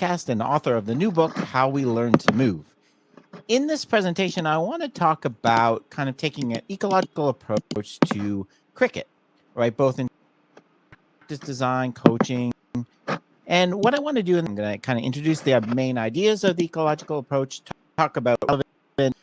podcast and author of the new book, How We Learn to Move. In this presentation, I want to talk about kind of taking an ecological approach to cricket, right? Both in practice design, coaching. And what I want to do, I'm going to kind of introduce the main ideas of the ecological approach, talk about relevant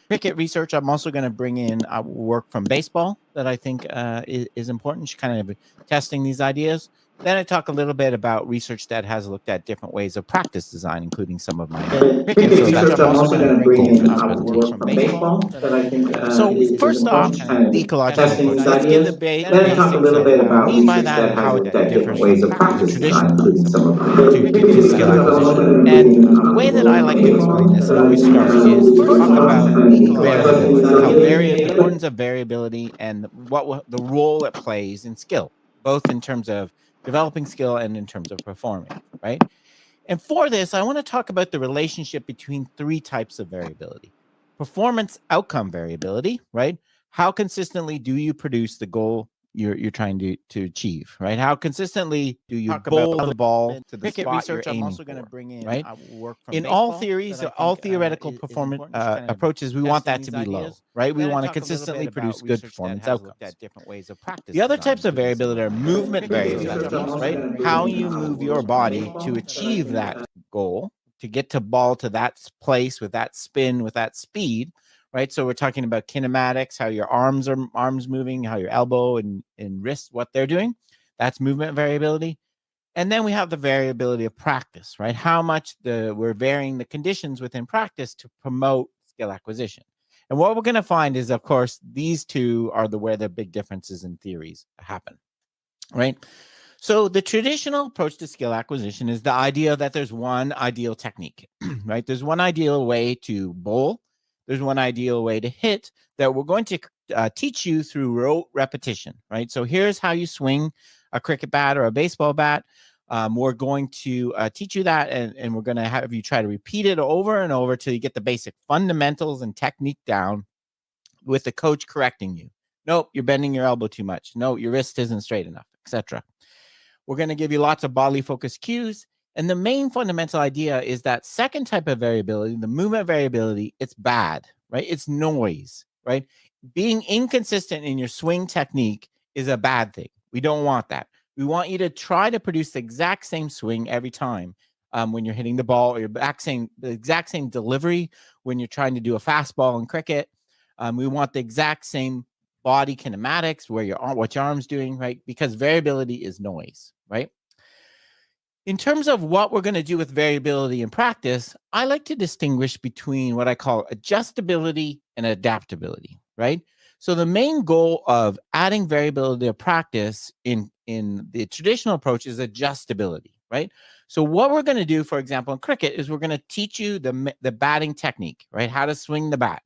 cricket research. I'm also going to bring in work from baseball that I think is important, kind of testing these ideas. Then I talk a little bit about research that has looked at different ways of practice design, including some of my cricket research. I'm also going to bring in work from baseball that I think is first off, kind of the ecological testing approach. these Let's give the ideas. Then talk a basics little of bit what I about mean by research that that and has how it looked at differs different ways from of the practice design, traditional including some of to skill acquisition. And the way that I like to explain this and always start is to talk about variability, how the importance of variability and what the role it plays in skill, both in terms of developing skill and in terms of performing, right? And for this, I want to talk about the relationship between three types of variability. Performance outcome variability, right? How consistently do you produce the goal you're trying to achieve, right? How consistently do you bowl the ball to the cricket spot research you're aiming I'm also going to bring in right? Work from in all theories, all theoretical performance approaches, we want that to be low, right? We want to consistently produce good performance outcomes. At different ways of practice. The other types of variability are movement variability, right? How you move your body to achieve that goal, to get to ball to that place with that spin, with that speed, right? So we're talking about kinematics, how your arms moving, how your elbow and wrist, what they're doing. That's movement variability. And then we have the variability of practice, right? How much we're varying the conditions within practice to promote skill acquisition. And what we're going to find is, of course, these two are where the big differences in theories happen, right? So the traditional approach to skill acquisition is the idea that there's one ideal technique, right? There's one ideal way to bowl. There's one ideal way to hit that we're going to teach you through rote repetition, right? So here's how you swing a cricket bat or a baseball bat. We're going to teach you that, and we're going to have you try to repeat it over and over till you get the basic fundamentals and technique down with the coach correcting you. Nope, you're bending your elbow too much. No, your wrist isn't straight enough, etc. We're going to give you lots of bodily focused cues. And the main fundamental idea is that second type of variability, the movement variability, it's bad, right? It's noise, right? Being inconsistent in your swing technique is a bad thing. We don't want that. We want you to try to produce the exact same swing every time when you're hitting the ball, or the exact same delivery when you're trying to do a fastball in cricket. We want the exact same body kinematics, what your arm's doing, right? Because variability is noise, right? In terms of what we're going to do with variability in practice, I like to distinguish between what I call adjustability and adaptability, right? So the main goal of adding variability to practice in the traditional approach is adjustability, right? So what we're going to do, for example, in cricket is we're going to teach you the batting technique, right? How to swing the bat.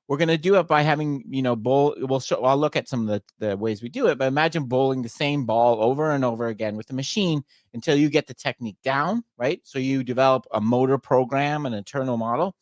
We're going to do it by having, bowl. I'll look at some of the ways we do it, but imagine bowling the same ball over and over again with the machine until you get the technique down, right? So you develop a motor program, an internal model.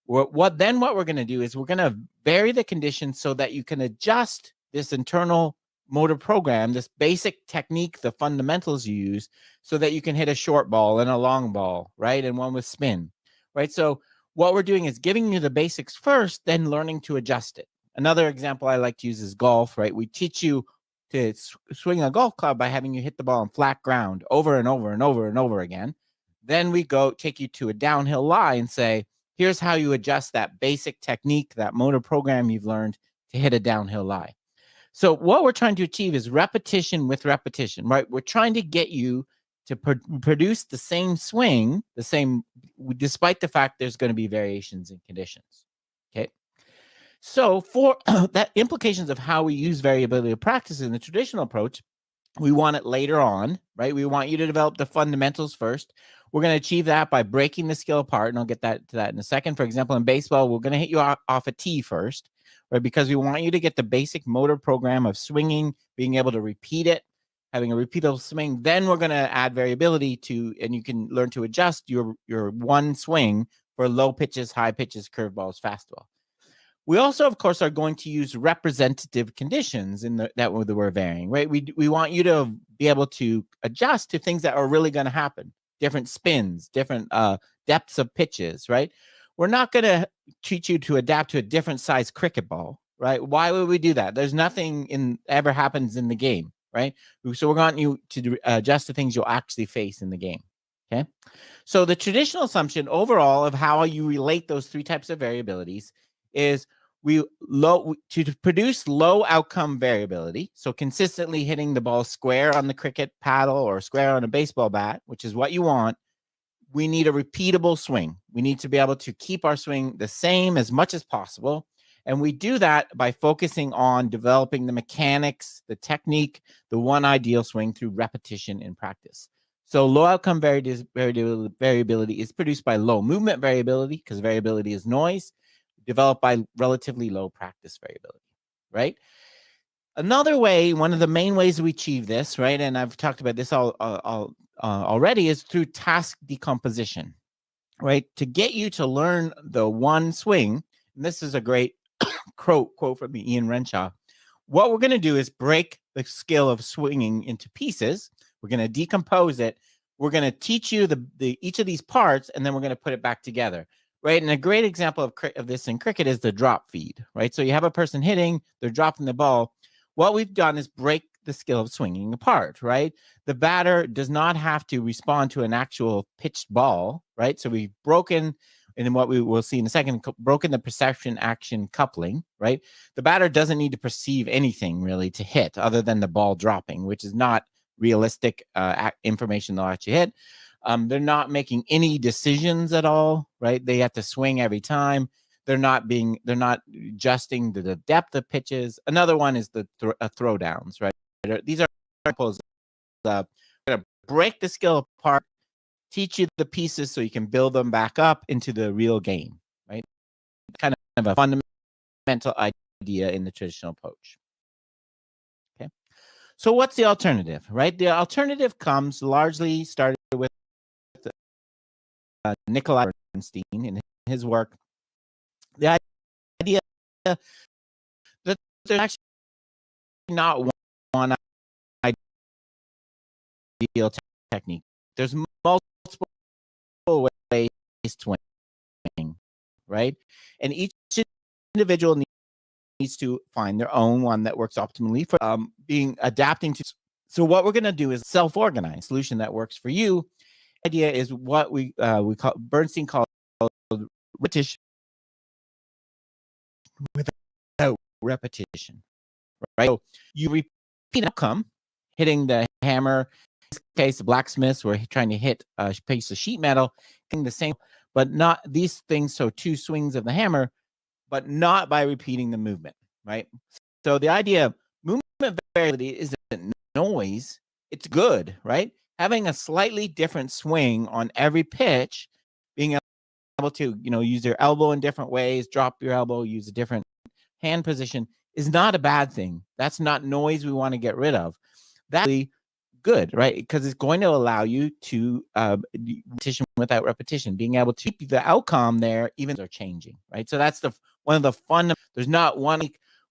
What we're going to do is we're going to vary the conditions so that you can adjust this internal motor program, this basic technique, the fundamentals you use, so that you can hit a short ball and a long ball, right? And one with spin, right? So what we're doing is giving you the basics first, then learning to adjust it. Another example I like to use is golf, right? We teach you to swing a golf club by having you hit the ball on flat ground over and over and over and over again. Then we take you to a downhill lie and say, here's how you adjust that basic technique, that motor program you've learned to hit a downhill lie. So what we're trying to achieve is repetition with repetition, right? We're trying to get you to produce the same swing, despite the fact there's going to be variations in conditions, okay? So for that implications of how we use variability of practice in the traditional approach, we want it later on, right? We want you to develop the fundamentals first. We're going to achieve that by breaking the skill apart, and I'll get to that in a second. For example, in baseball, we're going to hit you off a tee first, right? Because we want you to get the basic motor program of swinging, being able to repeat it, having a repeatable swing. Then we're going to add variability and you can learn to adjust your one swing for low pitches, high pitches, curveballs, fastball. We also, of course, are going to use representative conditions that we're varying, right? We want you to be able to adjust to things that are really going to happen, different spins, different depths of pitches, right? We're not going to teach you to adapt to a different size cricket ball, right? Why would we do that? There's nothing ever happens in the game, right? So we're wanting you to adjust to things you'll actually face in the game, okay? So the traditional assumption overall of how you relate those three types of variabilities is to produce low outcome variability. So consistently hitting the ball square on the cricket paddle or square on a baseball bat, which is what you want. We need a repeatable swing. We need to be able to keep our swing the same as much as possible. And we do that by focusing on developing the mechanics, the technique, the one ideal swing through repetition in practice. So low outcome variability is produced by low movement variability, because variability is noise, developed by relatively low practice variability, right? Another way, one of the main ways we achieve this, right, and I've talked about this already, is through task decomposition, right? To get you to learn the one swing, and this is a great quote from Ian Renshaw. What we're going to do is break the skill of swinging into pieces. We're going to decompose it. We're going to teach you each of these parts, and then we're going to put it back together, right? And a great example of this in cricket is the drop feed, right? So you have a person hitting, they're dropping the ball. What we've done is break the skill of swinging apart, right? The batter does not have to respond to an actual pitched ball, right? So we've broken, and what we will see in a second, broken the perception action coupling, right? The batter doesn't need to perceive anything really to hit other than the ball dropping, which is not realistic information they'll actually hit. They're not making any decisions at all, right? They have to swing every time. They're not adjusting to the depth of pitches. Another one is the throwdowns, right? These are examples of going to break the skill apart, teach you the pieces so you can build them back up into the real game, right? Kind of a fundamental idea in the traditional approach. Okay. So what's the alternative, right? The alternative comes largely started with Nikolai Bernstein in his work. The idea that there's actually not one ideal technique. There's multiple ways to swing, right? And each individual needs to find their own one that works optimally for adapting to. So what we're going to do is self-organize solution that works for you. The idea is what we call Bernstein called repetition without repetition, right? So you repeat an outcome, hitting the hammer. In this case, the blacksmiths were trying to hit a piece of sheet metal, getting the same, but not these things. So 2 swings of the hammer, but not by repeating the movement, right? So the idea of movement variability isn't noise, it's good, right? Having a slightly different swing on every pitch, being able to, use your elbow in different ways, drop your elbow, use a different hand position is not a bad thing. That's not noise we want to get rid of. That's really good, right? Because it's going to allow you to repetition without repetition, being able to keep the outcome there, even though they're changing, right? So that's one of the fun. There's not one.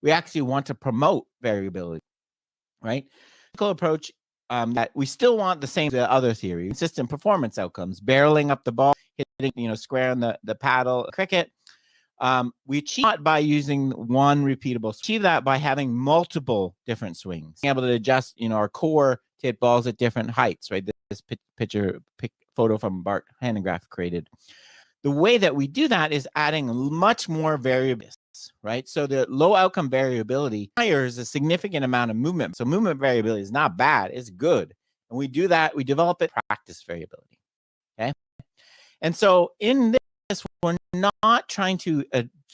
We actually want to promote variability, right? Approach that we still want the same as the other theory, consistent performance outcomes, barreling up the ball, hitting, square on the paddle, cricket. We achieve that by using one repeatable. Achieve that by having multiple different swings, being able to adjust, our core to hit balls at different heights, right? This photo from Bart Hanegraaff created. The way that we do that is adding much more variability, right? So the low outcome variability requires a significant amount of movement. So movement variability is not bad, it's good. And we do that, we develop it practice variability, okay? And so in this, we're not trying to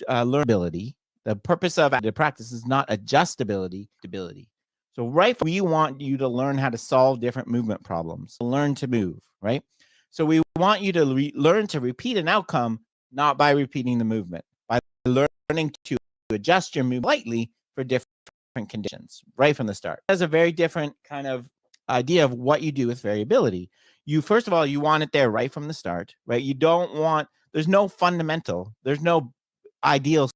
learn ability. The purpose of the practice is not adjustability, stability. So we want you to learn how to solve different movement problems, learn to move, right? So we want you to learn to repeat an outcome, not by repeating the movement, by learning to adjust your movement slightly for different conditions right from the start. That's a very different kind of idea of what you do with variability. First of all, you want it there right from the start, right? You don't want, there's no fundamental, there's no ideal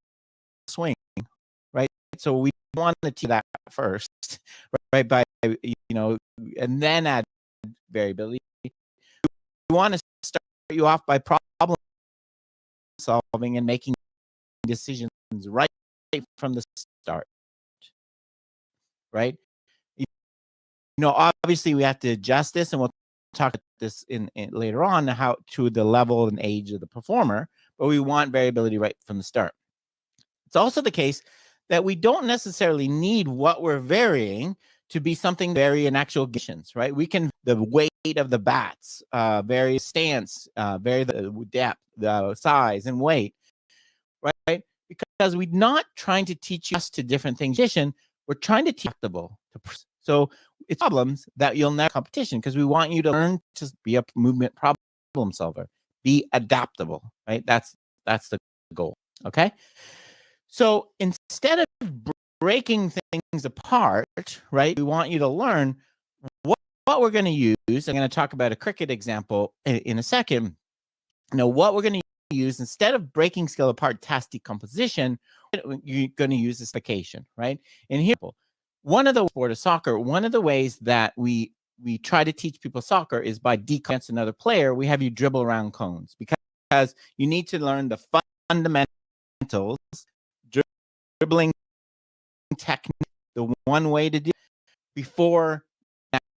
swing, right? So we want to do that first, right? And then add variability. want to start you off by problem solving and making decisions right from the start, right? You obviously we have to adjust this, and we'll talk about this in later on, how to the level and age of the performer, but we want variability right from the start. It's also the case that we don't necessarily need what we're varying to be something vary in actual conditions, right? We can the weight of the bats, vary stance, vary the depth, the size, and weight, right? Because we're not trying to teach us to different things. We're trying to teach adaptable. So it's problems that you'll never competition, because we want you to learn to be a movement problem solver, be adaptable, right? That's the goal. Okay. So instead of breaking things apart, right, we want you to learn what we're going to use. I'm going to talk about a cricket example in a second. What we're going to use instead of breaking skill apart, task decomposition, you're going to use this vacation, right? And here, one of the sport of soccer, one of the ways that we try to teach people soccer is by against another player. We have you dribble around cones, because you need to learn the fundamentals, dribbling technique, the one way to do before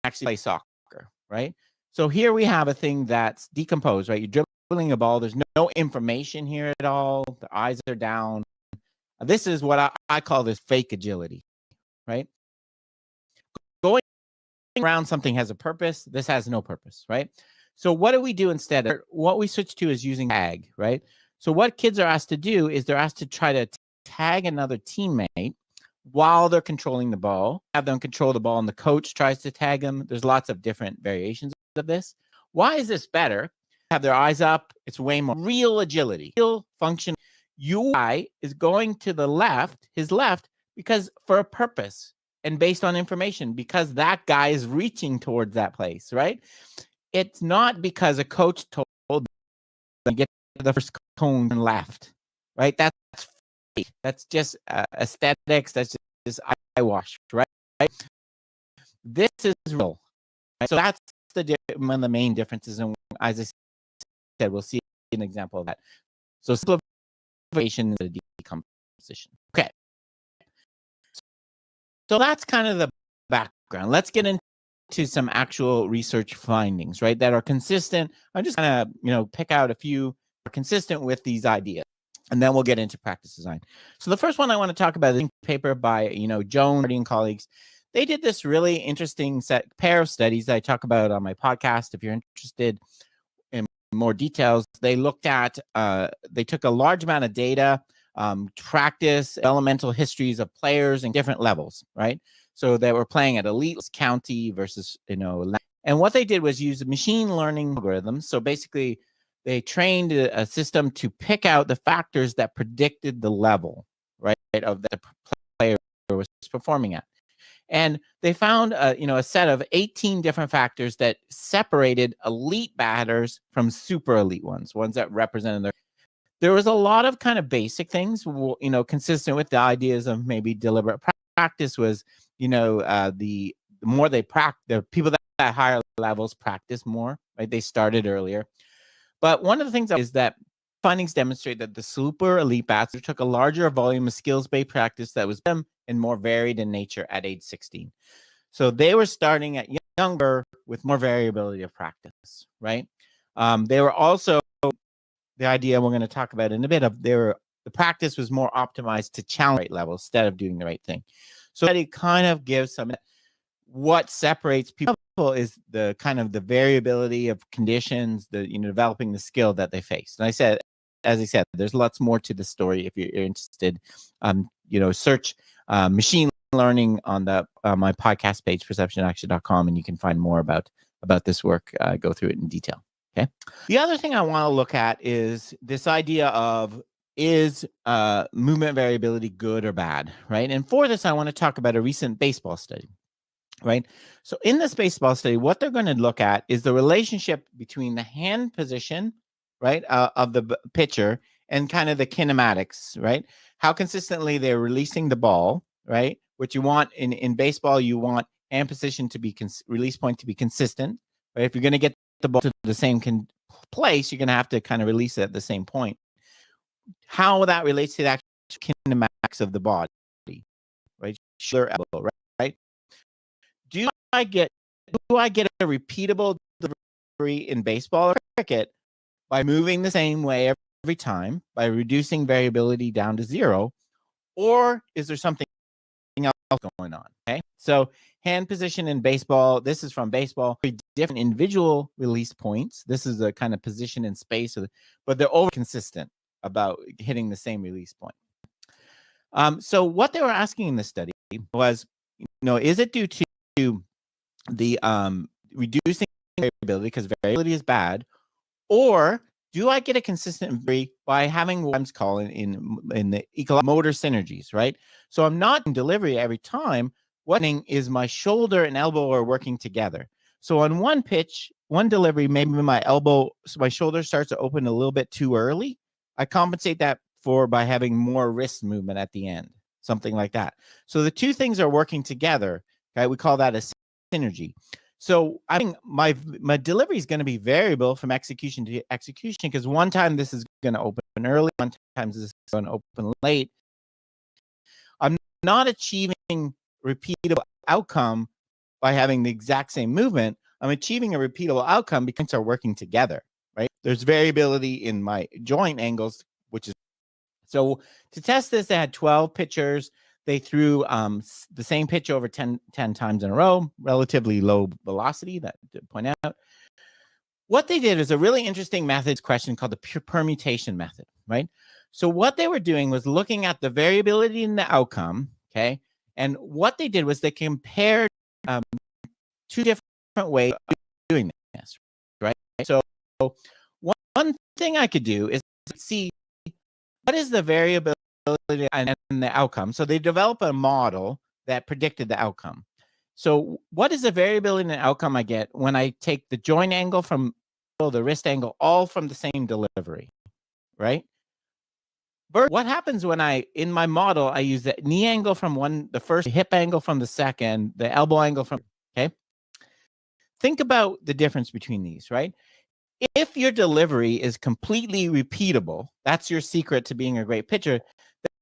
actually play soccer, right? So here we have a thing that's decomposed, right? You're dribbling a ball. There's no information here at all. The eyes are down. This is what I call this fake agility, right? Going around something has a purpose. This has no purpose, right? So what do we do instead? What we switch to is using tag, right? So what kids are asked to do is they're asked to try to tag another teammate while they're controlling the ball, have them control the ball, and the coach tries to tag them. There's lots of different variations of this. Why is this better? Have their eyes up. It's way more real agility, real function. UI is going to the left, his left, because for a purpose and based on information, because that guy is reaching towards that place, right? It's not because a coach told them to get to the first cone and left, right? That's fake. That's just aesthetics. That's just eyewash, right? This is real. Right? So that's one of the main differences. And as I said, we'll see an example of that. So simplification is a decomposition. Okay. So that's kind of the background. Let's get into some actual research findings, right, that are consistent. I'm just going to, pick out a few consistent with these ideas, and then we'll get into practice design. So the first one I want to talk about is a paper by, Joan and colleagues. They did this really interesting pair of studies that I talk about on my podcast. If you're interested in more details, they looked at, they took a large amount of data, practice, elemental histories of players in different levels, right? So they were playing at elite, county versus, and what they did was use machine learning algorithms. So basically, they trained a system to pick out the factors that predicted the level, right, of the player was performing at. And they found, a set of 18 different factors that separated elite batters from super elite ones that represented there was a lot of kind of basic things, consistent with the ideas of maybe deliberate practice was, the more they practice, the people that at higher levels practice more, right? They started earlier. But one of the things is that findings demonstrate that the super elite bats took a larger volume of skills-based practice that was them and more varied in nature at age 16. So they were starting at younger with more variability of practice, right? They were also, the idea we're going to talk about in a bit of the practice was more optimized to challenge rate levels instead of doing the right thing. So that it kind of gives some, what separates people is the kind of the variability of conditions, the developing the skill that they face. And as I said, there's lots more to the story if you're interested. Search machine learning on the my podcast page, perceptionaction.com, and you can find more about this work. Go through it in detail. Okay. The other thing I want to look at is this idea of, is movement variability good or bad, right? And for this, I want to talk about a recent baseball study, right? So in this baseball study, what they're going to look at is the relationship between the hand position, right, of the pitcher and kind of the kinematics, right? How consistently they're releasing the ball, right? What you want in baseball, you want hand position to be release point to be consistent, right? If you're going to get the ball to the same place, you're going to have to kind of release it at the same point. How that relates to the actual kinematics of the body, right? Shoulder, elbow, right? Do I get a repeatable delivery in baseball or cricket by moving the same way every time, by reducing variability down to zero, or is there something else going on? Okay, so hand position in baseball. This is from baseball. Different individual release points. This is a kind of position in space, but they're over consistent about hitting the same release point. So what they were asking in this study was, is it due to the reducing variability, because variability is bad, or do I get a consistent vary by having what I'm calling in the motor synergies, right? So I'm not in delivery every time. What's happening is my shoulder and elbow are working together. So on one pitch, one delivery, maybe my shoulder starts to open a little bit too early. I compensate that by having more wrist movement at the end, something like that. So the two things are working together. Okay, we call that a synergy. So I think my delivery is going to be variable from execution to execution, because one time this is going to open early, one time this is going to open late. I'm not achieving repeatable outcome by having the exact same movement. I'm achieving a repeatable outcome because things are working together, right? There's variability in my joint angles, which is so. To test this, they had 12 pitchers. They threw the same pitch over 10 times in a row, relatively low velocity, that to point out. What they did is a really interesting methods question called the permutation method, right? So what they were doing was looking at the variability in the outcome, okay? And what they did was they compared two different ways of doing this, right? So one thing I could do is see what is the variability and the outcome. So they developed a model that predicted the outcome. So what is the variability in the outcome I get when I take the joint angle from the wrist angle, all from the same delivery, right? What happens when in my model, I use the knee angle from the first, hip angle from the second, the elbow angle from, okay? Think about the difference between these, right? If your delivery is completely repeatable, that's your secret to being a great pitcher,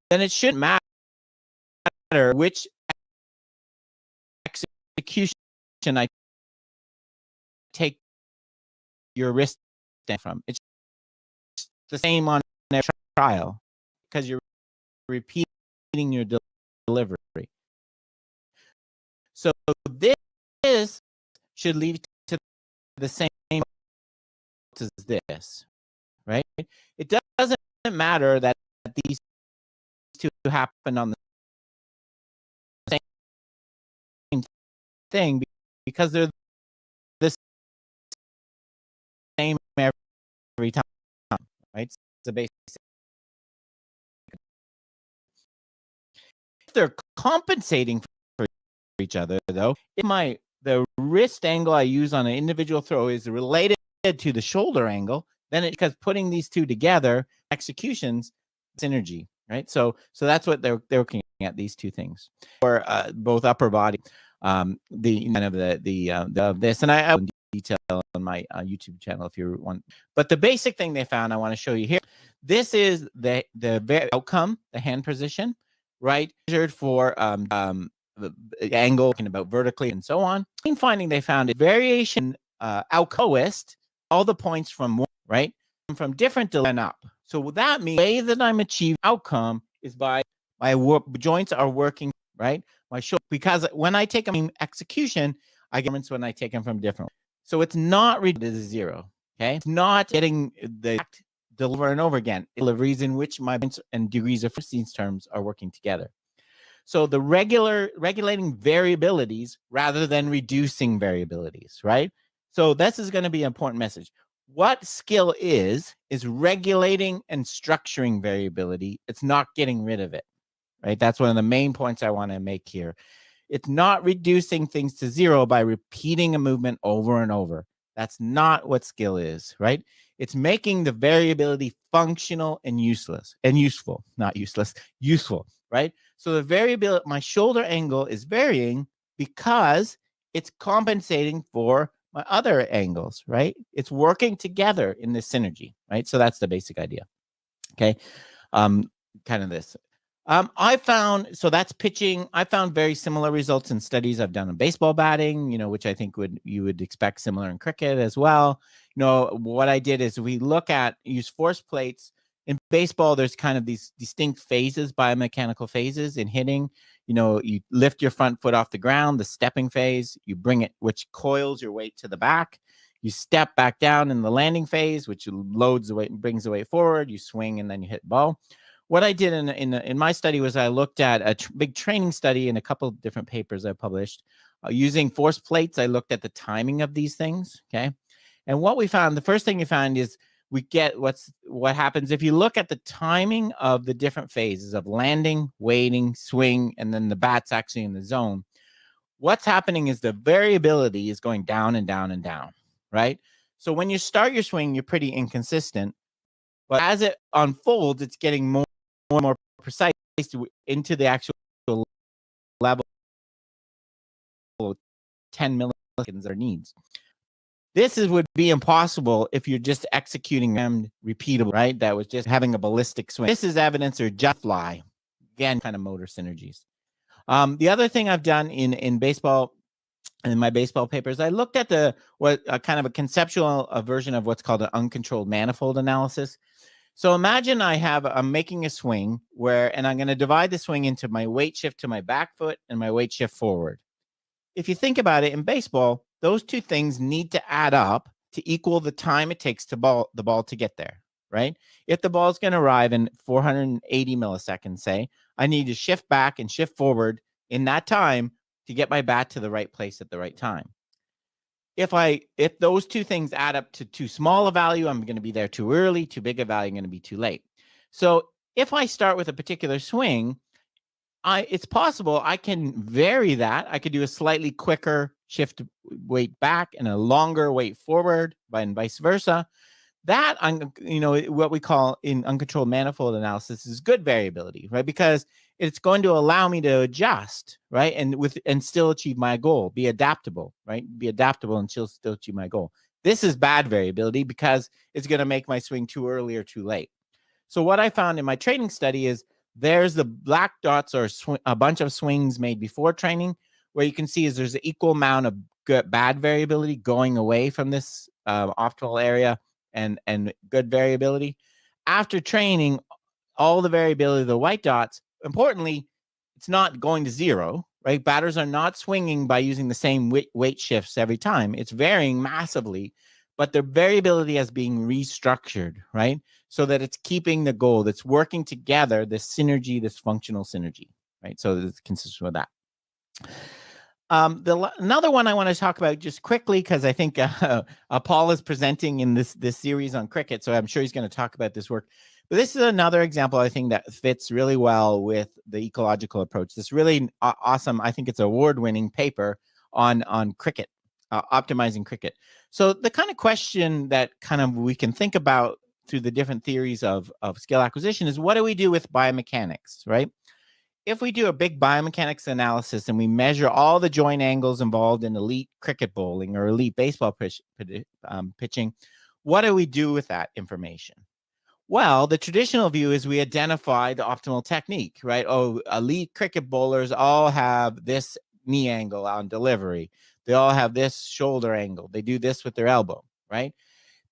then it shouldn't matter which execution I take your wrist from. It's the same on every trial because you're repeating your delivery. So this should lead to the same as this, right? It doesn't matter that these two happen on the same thing because they're the same every time, right? So basically, if they're compensating for each other, though, if the wrist angle I use on an individual throw is related to the shoulder angle, then because putting these two together, executions, synergy, right? So that's what they're looking at, these two things, or both upper body, the kind of the this, and I detail on my YouTube channel if you want. But the basic thing they found, I want to show you here. This is the outcome, the hand position, right? Measured for the angle, talking about vertically and so on. Main finding they found is variation outcoest all the points from one, right? From different to up. So that means the way that I'm achieving outcome is by my joints are working, right? My shoulder, because when I take them in execution, I get difference when I take them from different. So it's not reduced to zero, okay? It's not getting the deliver and over again. It's the reason which my points and degrees of these terms are working together. So the regulating variabilities rather than reducing variabilities, right? So this is going to be an important message. What skill is regulating and structuring variability. It's not getting rid of it, right? That's one of the main points I want to make here. It's not reducing things to zero by repeating a movement over and over. That's not what skill is, right? It's making the variability functional and useful, not useless, useful, right? So the variability, my shoulder angle is varying because it's compensating for my other angles, right? It's working together in this synergy, right? So that's the basic idea. Okay. Kind of this. I found, so that's pitching. I found very similar results in studies I've done in baseball batting, which I think you would expect similar in cricket as well. What I did is use force plates. In baseball, there's kind of these distinct phases, biomechanical phases in hitting. You lift your front foot off the ground, the stepping phase, you bring it, which coils your weight to the back. You step back down in the landing phase, which loads the weight and brings the weight forward. You swing and then you hit the ball. What I did in my study was I looked at a big training study in a couple of different papers I published. Using force plates, I looked at the timing of these things, okay? And what we found, the first thing you found is we get what happens if you look at the timing of the different phases of landing, waiting, swing, and then the bat's actually in the zone. What's happening is the variability is going down and down and down, right? So when you start your swing, you're pretty inconsistent. But as it unfolds, it's getting more and more precise into the actual level of 10 milliseconds or needs. This would be impossible if you're just executing them repeatable, right? That was just having a ballistic swing. This is evidence or just fly. Again, kind of motor synergies. The other thing I've done in baseball, in my baseball papers, I looked at kind of a conceptual version of what's called an uncontrolled manifold analysis. So imagine I'm making a swing and I'm going to divide the swing into my weight shift to my back foot and my weight shift forward. If you think about it, in baseball, those two things need to add up to equal the time it takes the ball to get there, right? If the ball is going to arrive in 480 milliseconds, say, I need to shift back and shift forward in that time to get my bat to the right place at the right time. If those two things add up to too small a value, I'm going to be there too early. Too big a value, I'm going to be too late. So if I start with a particular swing, it's possible I can vary that. I could do a slightly quicker shift weight back and a longer weight forward, and vice versa. That, what we call in uncontrolled manifold analysis is good variability, right? Because it's going to allow me to adjust, right? And still achieve my goal, be adaptable, right? Be adaptable and still achieve my goal. This is bad variability because it's going to make my swing too early or too late. So what I found in my training study is there's the black dots or a bunch of swings made before training, where you can see is there's an equal amount of bad variability going away from this optimal area and good variability. After training, all the variability of the white dots, importantly, it's not going to zero, right? Batters are not swinging by using the same weight shifts every time. It's varying massively, but the variability is being restructured, right? So that it's keeping the goal, that's working together, this synergy, this functional synergy, right? So it's consistent with that. Another one I want to talk about just quickly, because I think Paul is presenting in this series on cricket, so I'm sure he's going to talk about this work. But this is another example, I think, that fits really well with the ecological approach. This really awesome, I think it's an award-winning paper on cricket, optimizing cricket. So the kind of question that kind of we can think about through the different theories of skill acquisition is, what do we do with biomechanics, right? If we do a big biomechanics analysis and we measure all the joint angles involved in elite cricket bowling or elite baseball pitching, what do we do with that information? Well, the traditional view is we identify the optimal technique, right? Oh, elite cricket bowlers all have this knee angle on delivery. They all have this shoulder angle. They do this with their elbow, right?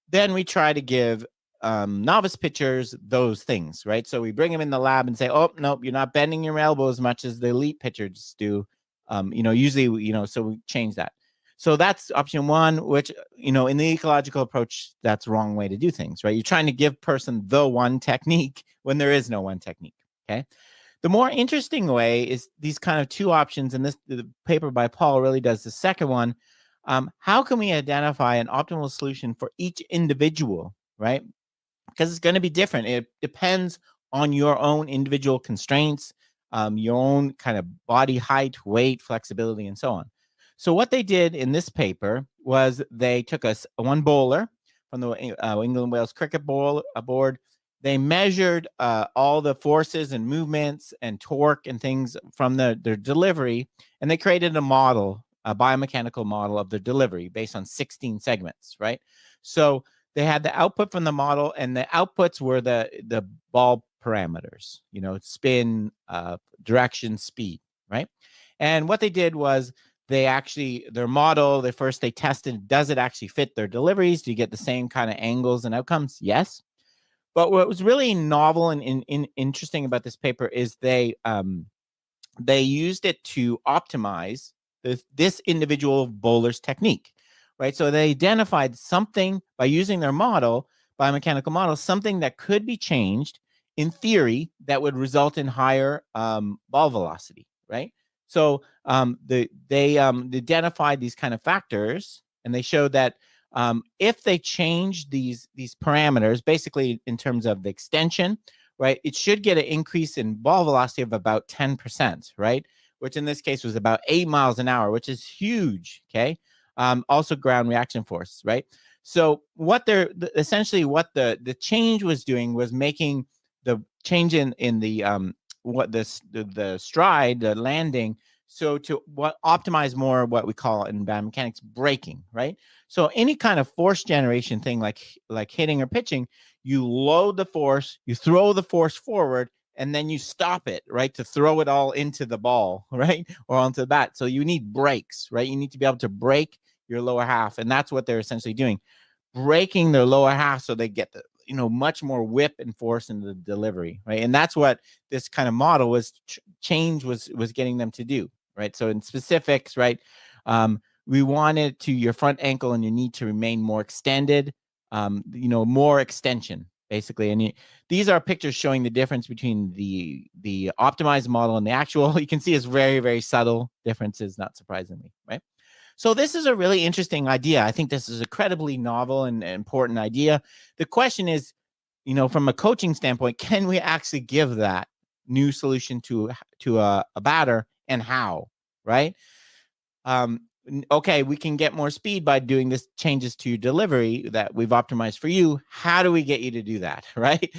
Then we try to give novice pitchers those things, right? So we bring them in the lab and say, oh, nope, you're not bending your elbow as much as the elite pitchers do. Usually, so we change that. So that's option one, which, in the ecological approach, that's the wrong way to do things, right? You're trying to give person the one technique when there is no one technique, okay? The more interesting way is these kind of two options, and the paper by Paul really does the second one. How can we identify an optimal solution for each individual, right? Because it's going to be different. It depends on your own individual constraints, your own kind of body height, weight, flexibility, and so on. So what they did in this paper was they took one bowler from the England Wales cricket board. They measured all the forces and movements and torque and things from their delivery, and they created a model a biomechanical model of the delivery based on 16 segments, right? So they had the output from the model, and the outputs were the ball parameters, spin, direction, speed, right? And what they did was their model, they tested, does it actually fit their deliveries? Do you get the same kind of angles and outcomes? Yes. But what was really novel and interesting about this paper is they used it to optimize this individual bowler's technique, right? So they identified something by using their biomechanical model, something that could be changed in theory that would result in higher ball velocity, right? So they identified these kind of factors, and they showed that if they change these parameters, basically in terms of the extension, right, it should get an increase in ball velocity of about 10%, right? Which in this case was about 8 miles an hour, which is huge, okay? Also ground reaction force, right? So what essentially what the change was doing was making the change in the the stride, the landing, so to optimize more what we call in biomechanics braking, right? So any kind of force generation thing like hitting or pitching, you load the force, you throw the force forward, and then you stop it, right, to throw it all into the ball, right, or onto the bat. So you need brakes, right? You need to be able to brake your lower half, and that's what they're essentially doing, breaking their lower half so they get the much more whip and force in the delivery, right? And that's what this kind of model was getting them to do, right? So in specifics, right, we wanted your front ankle and your knee to remain more extended, more extension, basically. And these are pictures showing the difference between the optimized model and the actual. You can see it's very, very subtle differences, not surprisingly, right? So this is a really interesting idea. I think this is a incredibly novel and important idea. The question is, from a coaching standpoint, can we actually give that new solution to a batter, and how, right? Okay, we can get more speed by doing this changes to delivery that we've optimized for you. How do we get you to do that, right?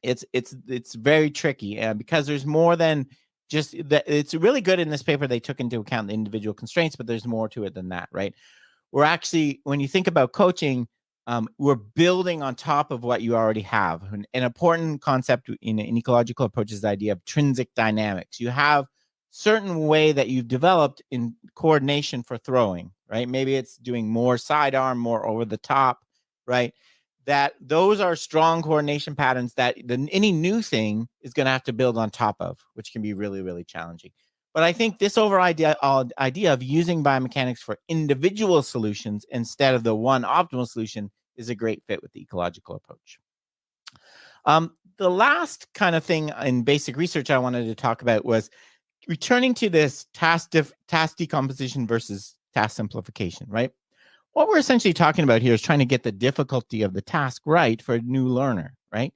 It's very tricky, because there's more than just that. It's really good in this paper. They took into account the individual constraints, but there's more to it than that, right? We're actually, when you think about coaching, we're building on top of what you already have. An important concept in an ecological approach is the idea of intrinsic dynamics. You have certain way that you've developed in coordination for throwing, right? Maybe it's doing more sidearm, more over the top, right? That those are strong coordination patterns that any new thing is going to have to build on top of, which can be really, really challenging. But I think this overall idea of using biomechanics for individual solutions instead of the one optimal solution is a great fit with the ecological approach. The last kind of thing in basic research I wanted to talk about was returning to this task decomposition versus task simplification, right? What we're essentially talking about here is trying to get the difficulty of the task right for a new learner, right?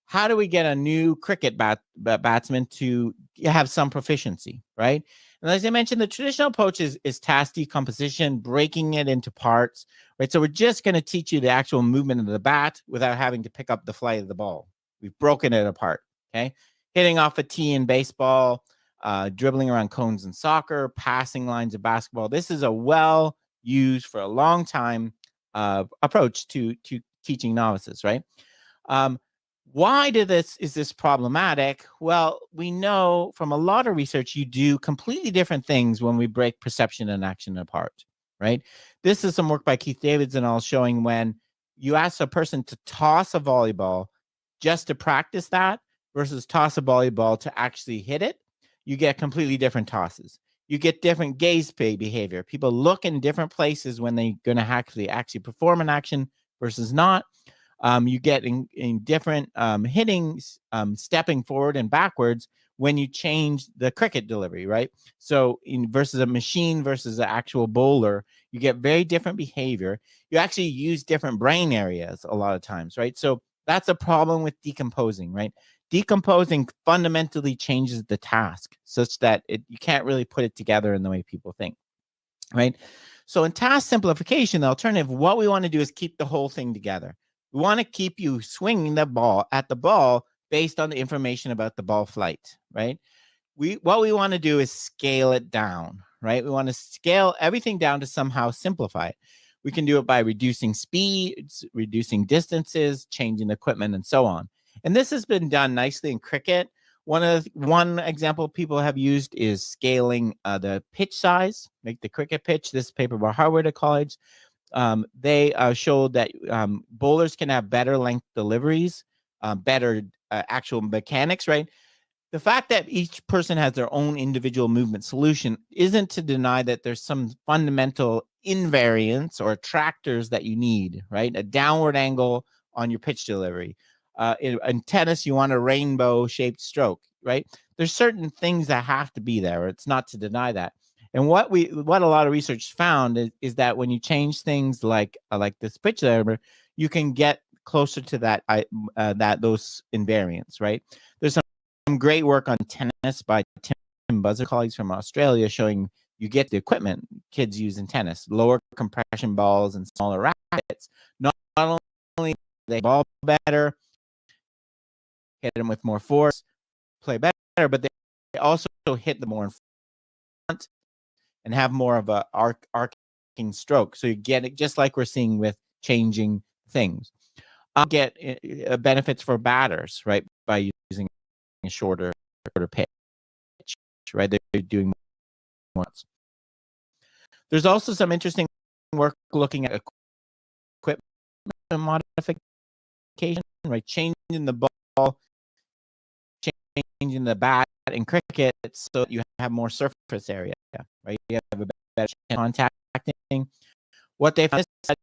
How do we get a new cricket batsman to have some proficiency, right? And as I mentioned, the traditional approach is task decomposition, breaking it into parts, right? So we're just going to teach you the actual movement of the bat without having to pick up the flight of the ball. We've broken it apart, okay? Hitting off a tee in baseball, dribbling around cones in soccer, passing lines of basketball. This is a well-used for a long time approach to teaching novices, right? Why is this problematic? Well, we know from a lot of research, you do completely different things when we break perception and action apart, right? This is some work by Keith Davids and all showing when you ask a person to toss a volleyball just to practice that versus toss a volleyball to actually hit it, you get completely different tosses. You get different gaze behavior. People look in different places when they're going to actually perform an action versus not. You get in different hitting, stepping forward and backwards when you change the cricket delivery, right? So versus a machine versus an actual bowler, you get very different behavior. You actually use different brain areas a lot of times, right? So that's a problem with decomposing, right? Decomposing fundamentally changes the task such that you can't really put it together in the way people think, right? So in task simplification, the alternative, what we want to do is keep the whole thing together. We want to keep you swinging the ball based on the information about the ball flight, right? what we want to do is scale it down, right? We want to scale everything down to somehow simplify it. We can do it by reducing speeds, reducing distances, changing equipment, and so on. And this has been done nicely in cricket. One example people have used is scaling the pitch size, make the cricket pitch. This paper by Harvard College, they showed that bowlers can have better length deliveries, better actual mechanics, right? The fact that each person has their own individual movement solution isn't to deny that there's some fundamental invariants or attractors that you need, right? A downward angle on your pitch delivery. In tennis, you want a rainbow shaped stroke, right? There's certain things that have to be there. It's not to deny that. And what a lot of research found is that when you change things like this pitch delivery, you can get closer to that those invariants, right? There's some great work on tennis by Tim Buzzer colleagues from Australia showing you get the equipment kids use in tennis, lower compression balls and smaller rackets. Not only they ball better, hit them with more force, play better, but they also hit them more in front and have more of a arcing stroke. So you get it just like we're seeing with changing things. Get benefits for batters, right, by using a shorter pitch, right? They're doing more. There's also some interesting work looking at equipment modification, right? Changing the ball, changing the bat in cricket so that you have more surface area, right? You have a better contacting. What they found this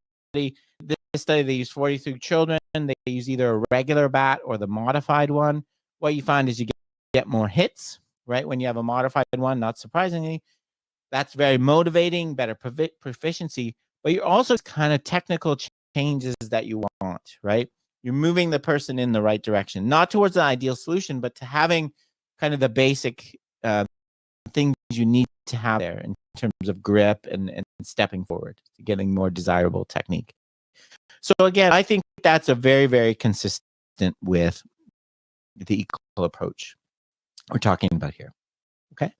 study, they used 43 children. They use either a regular bat or the modified one. What you find is you get more hits, right? When you have a modified one, not surprisingly, that's very motivating, better proficiency, but you're also kind of technical changes that you want, right? You're moving the person in the right direction, not towards an ideal solution, but to having kind of the basic things you need to have there in terms of grip and stepping forward, getting more desirable technique. So again, I think that's a very, very consistent with the equal approach we're talking about here. Okay.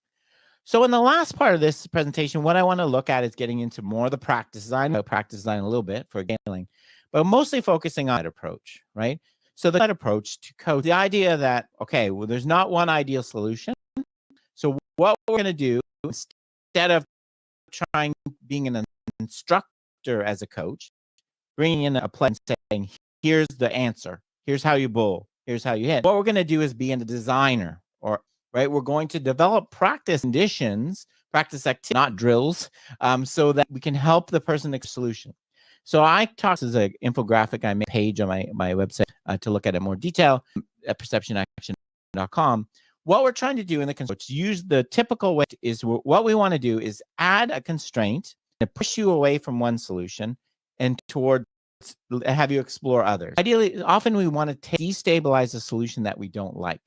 So in the last part of this presentation, what I want to look at is getting into more of the practice design. I'll practice design a little bit for scaling, but mostly focusing on that approach, right? So that approach to code, the idea that, okay, well, there's not one ideal solution. So what we're going to do, instead of trying being an instructor as a coach, bringing in a plan saying, here's the answer, here's how you bowl, here's how you hit. What we're going to do is be a designer, or right, we're going to develop practice conditions, practice activity, not drills, so that we can help the person make a solution. So I talked as an infographic, I made a page on my website to look at it in more detail at perceptionaction.com. What we're trying to do in the constraints, use the typical way is what we want to do is add a constraint and push you away from one solution and towards have you explore others. Ideally, often we want to destabilize a solution that we don't like.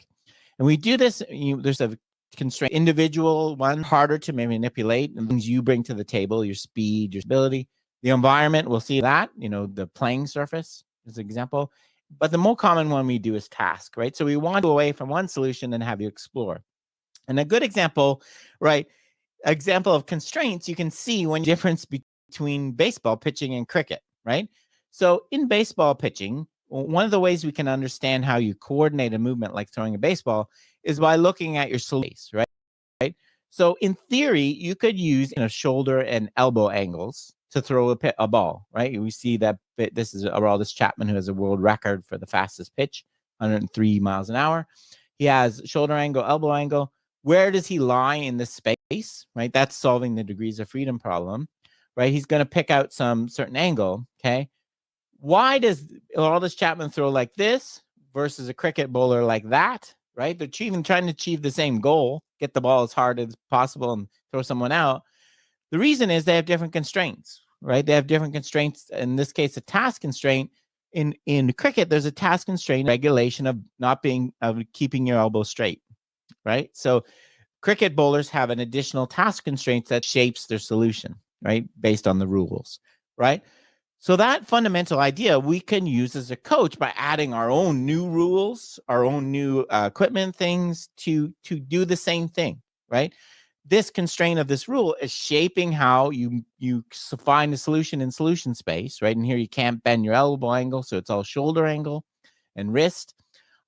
And we do this, there's a constraint, individual one, harder to manipulate, and things you bring to the table, your speed, your ability, the environment, we'll see that, the playing surface as an example. But the more common one we do is task, right? So we want to go away from one solution and have you explore. And a good example, right? Example of constraints, you can see one difference between baseball pitching and cricket, right? So in baseball pitching, one of the ways we can understand how you coordinate a movement like throwing a baseball is by looking at your solution, right? So in theory, you could use shoulder and elbow angles to throw a ball, right? We see that this is Aroldis Chapman, who has a world record for the fastest pitch, 103 miles an hour. He has shoulder angle, elbow angle. Where does he lie in this space, right? That's solving the degrees of freedom problem, right? He's going to pick out some certain angle, okay? Why does Aroldis Chapman throw like this versus a cricket bowler like that, right? They're trying to achieve the same goal, get the ball as hard as possible and throw someone out. The reason is they have different constraints, right? They have different constraints. In this case, a task constraint. In cricket, there's a task constraint regulation of keeping your elbow straight, right? So cricket bowlers have an additional task constraint that shapes their solution, right? Based on the rules, right? So that fundamental idea we can use as a coach by adding our own new rules, our own new equipment things to do the same thing, right? This constraint of this rule is shaping how you find a solution in solution space, right? And here you can't bend your elbow angle, so it's all shoulder angle and wrist.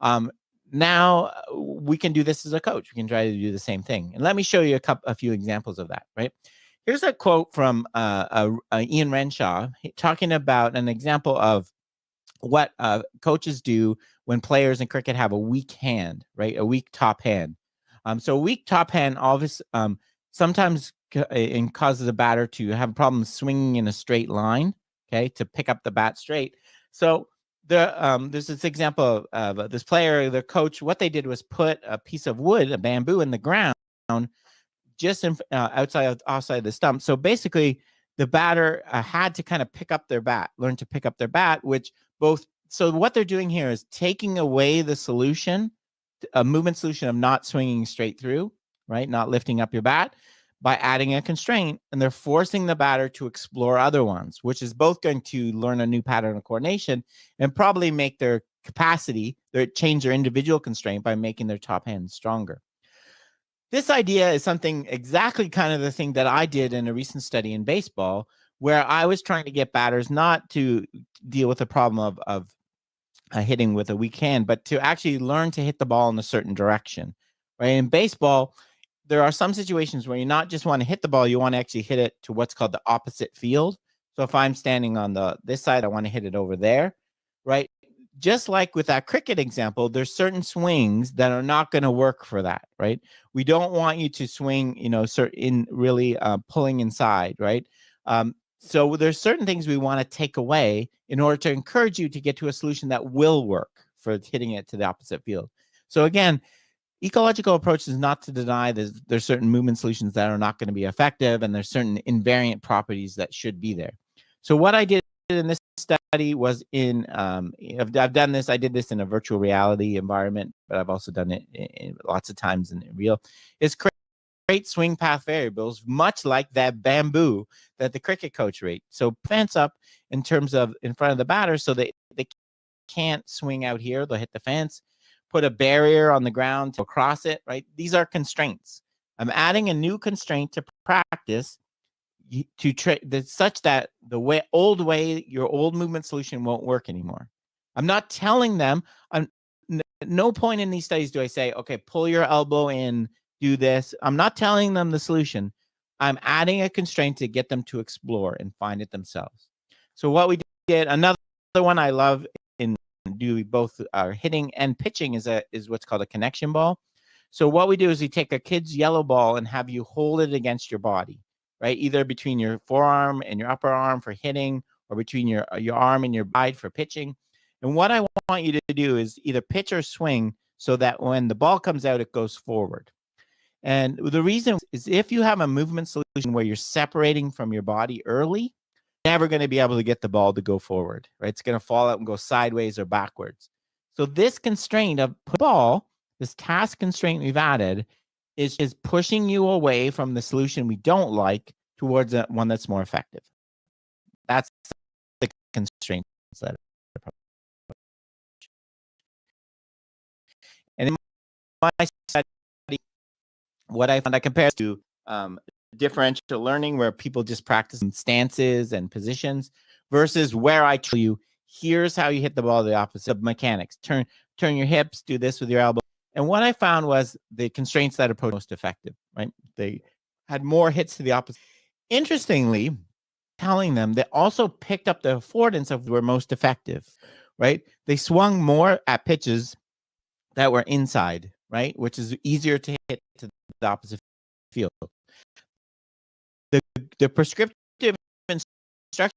Now we can do this as a coach. We can try to do the same thing. And let me show you a few examples of that, right? Here's a quote from Ian Renshaw talking about an example of what coaches do when players in cricket have a weak hand, right? A weak top hand. So a weak top hand sometimes causes a batter to have a problem swinging in a straight line, okay, to pick up the bat straight. So there's this example of this player, the coach, what they did was put a piece of wood, a bamboo, in the ground just outside the stump. So basically, the batter had to kind of learn to pick up their bat, so what they're doing here is taking away the solution, a movement solution of not swinging straight through, right? Not lifting up your bat, by adding a constraint, and they're forcing the batter to explore other ones, which is both going to learn a new pattern of coordination and probably make their change their individual constraint by making their top hand stronger. This idea is something exactly kind of the thing that I did in a recent study in baseball, where I was trying to get batters not to deal with the problem of hitting with a weak hand, but to actually learn to hit the ball in a certain direction. Right? In baseball, there are some situations where you not just want to hit the ball, you want to actually hit it to what's called the opposite field. So if I'm standing on this side, I want to hit it over there, right? Just like with that cricket example, there's certain swings that are not going to work for that, right? We don't want you to swing, really pulling inside, right? So there's certain things we want to take away in order to encourage you to get to a solution that will work for hitting it to the opposite field. So again, ecological approach is not to deny there's certain movement solutions that are not going to be effective, and there's certain invariant properties that should be there. So what I did in this study was I've done this. I did this in a virtual reality environment, but I've also done it lots of times in real. Is create swing path variables, much like that bamboo that the cricket coach rate. So fence up in terms of in front of the batter, so they can't swing out here. They'll hit the fence. Put a barrier on the ground to cross it. Right. These are constraints. I'm adding a new constraint to practice such that your old movement solution won't work anymore. I'm not telling them. At no point in these studies do I say, okay, pull your elbow in, do this. I'm not telling them the solution. I'm adding a constraint to get them to explore and find it themselves. So what we did, another one I love in do both hitting and pitching is what's called a connection ball. So what we do is we take a kid's yellow ball and have you hold it against your body, right? Either between your forearm and your upper arm for hitting, or between your arm and your side for pitching. And what I want you to do is either pitch or swing so that when the ball comes out, it goes forward. And the reason is if you have a movement solution where you're separating from your body early, you're never going to be able to get the ball to go forward, right? It's going to fall out and go sideways or backwards. So this constraint of ball, this task constraint we've added, is pushing you away from the solution we don't like towards one that's more effective. That's the constraint set. And in my study, what I found, I compared to differential learning, where people just practice in stances and positions, versus where I tell you, here's how you hit the ball, the opposite of mechanics. Turn your hips, do this with your elbow. And what I found was the constraints that approach most effective, right? They had more hits to the opposite. Interestingly, telling them, they also picked up the affordance of were most effective, right? They swung more at pitches that were inside, right? Which is easier to hit to the opposite field. The prescriptive instruction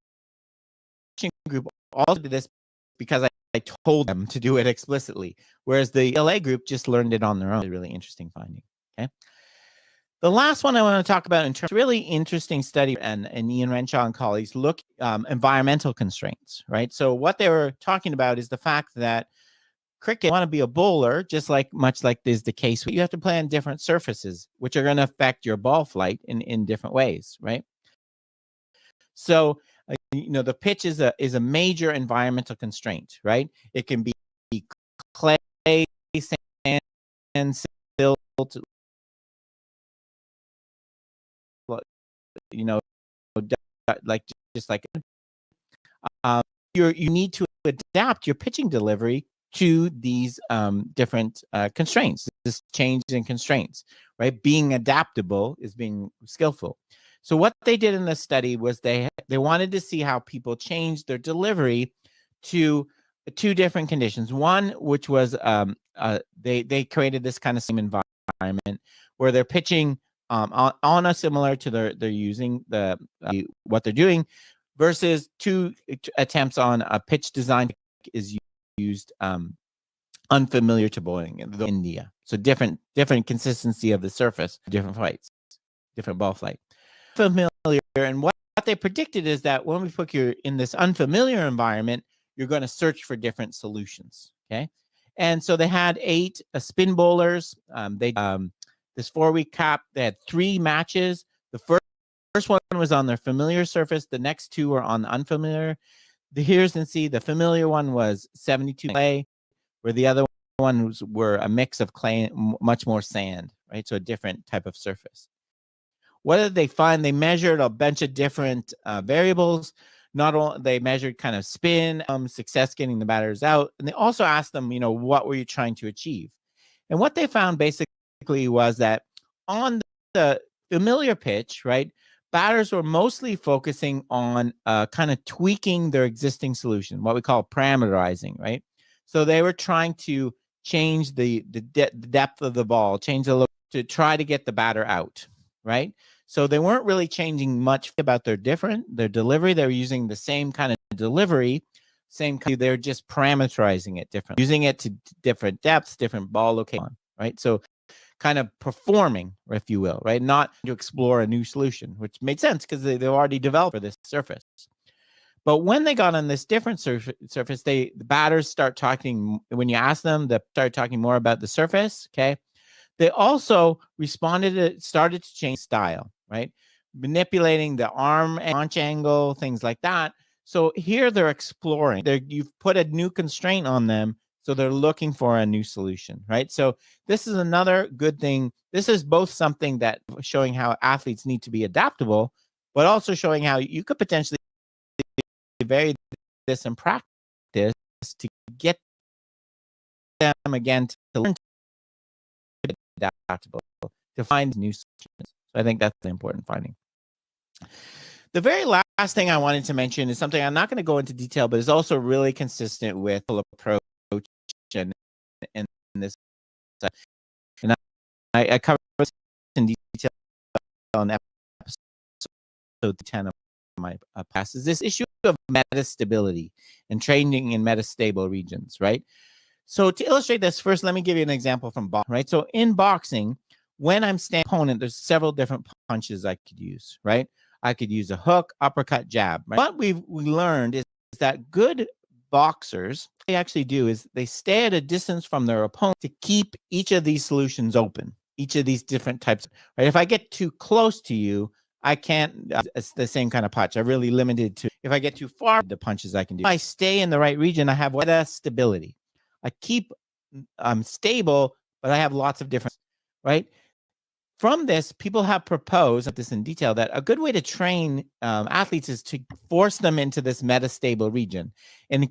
group also did this because I told them to do it explicitly, whereas the LA group just learned it on their own. Really interesting finding. Okay. The last one I want to talk about in terms of really interesting study, and Ian Renshaw and colleagues look environmental constraints, right? So what they were talking about is the fact that cricket, want to be a bowler, much like is the case, you have to play on different surfaces, which are going to affect your ball flight in different ways, right? So the pitch is a major environmental constraint, right? It can be clay, sand, silt, you know, like just like you need to adapt your pitching delivery to these different constraints, this change in constraints, right? Being adaptable is being skillful. So what they did in this study was they wanted to see how people changed their delivery to two different conditions. One, which was they created this kind of same environment where they're pitching on a similar to they're using what they're doing, versus two attempts on a pitch design is used unfamiliar to bowling in India. So different consistency of the surface, different flights, different ball flight. Familiar, and what they predicted is that when we put you in this unfamiliar environment, you're going to search for different solutions. Okay, and so they had 8 spin bowlers. This 4-week cap, they had 3 matches. The first one was on their familiar surface. The next 2 were on the unfamiliar. Here's and see, the familiar one was 72 clay, where the other ones were a mix of clay and much more sand, right? So a different type of surface. What did they find? They measured a bunch of different variables. Not only they measured kind of spin, success getting the batters out, and they also asked them, what were you trying to achieve? And what they found basically was that on the familiar pitch, right, batters were mostly focusing on kind of tweaking their existing solution, what we call parameterizing, right? So they were trying to change the depth of the ball, change the look to try to get the batter out, right? So they weren't really changing much about their delivery. They were using the same kind of delivery, they're just parameterizing it different, using it to different depths, different ball location, right? So kind of performing, if you will, right? Not to explore a new solution, which made sense because they've already developed for this surface. But when they got on this different surface, the batters start talking, when you ask them, they start talking more about the surface, okay? They also started to change style, right? Manipulating the arm and launch angle, things like that. So here they're exploring. You've put a new constraint on them, so they're looking for a new solution, right? So this is another good thing. This is both something that showing how athletes need to be adaptable, but also showing how you could potentially vary this in practice to get them again to learn to be adaptable, to find new solutions. So I think that's the important finding. The very last thing I wanted to mention is something I'm not going to go into detail, but is also really consistent with the approach and this. And I cover this in detail on episode 10 of my past, is this issue of metastability and training in metastable regions, right? So to illustrate this, first, let me give you an example from boxing, right? So in boxing, when I'm standing opponent, there's several different punches I could use, right? I could use a hook, uppercut, jab. Right? What we learned is that good boxers, what they actually do is they stay at a distance from their opponent to keep each of these solutions open, each of these different types, right? If I get too close to you, I can't, it's the same kind of punch. I'm really limited to, if I get too far, the punches I can do. If I stay in the right region, I have stability. I keep stable, but I have lots of different, right? From this, people have proposed this in detail that a good way to train athletes is to force them into this metastable region and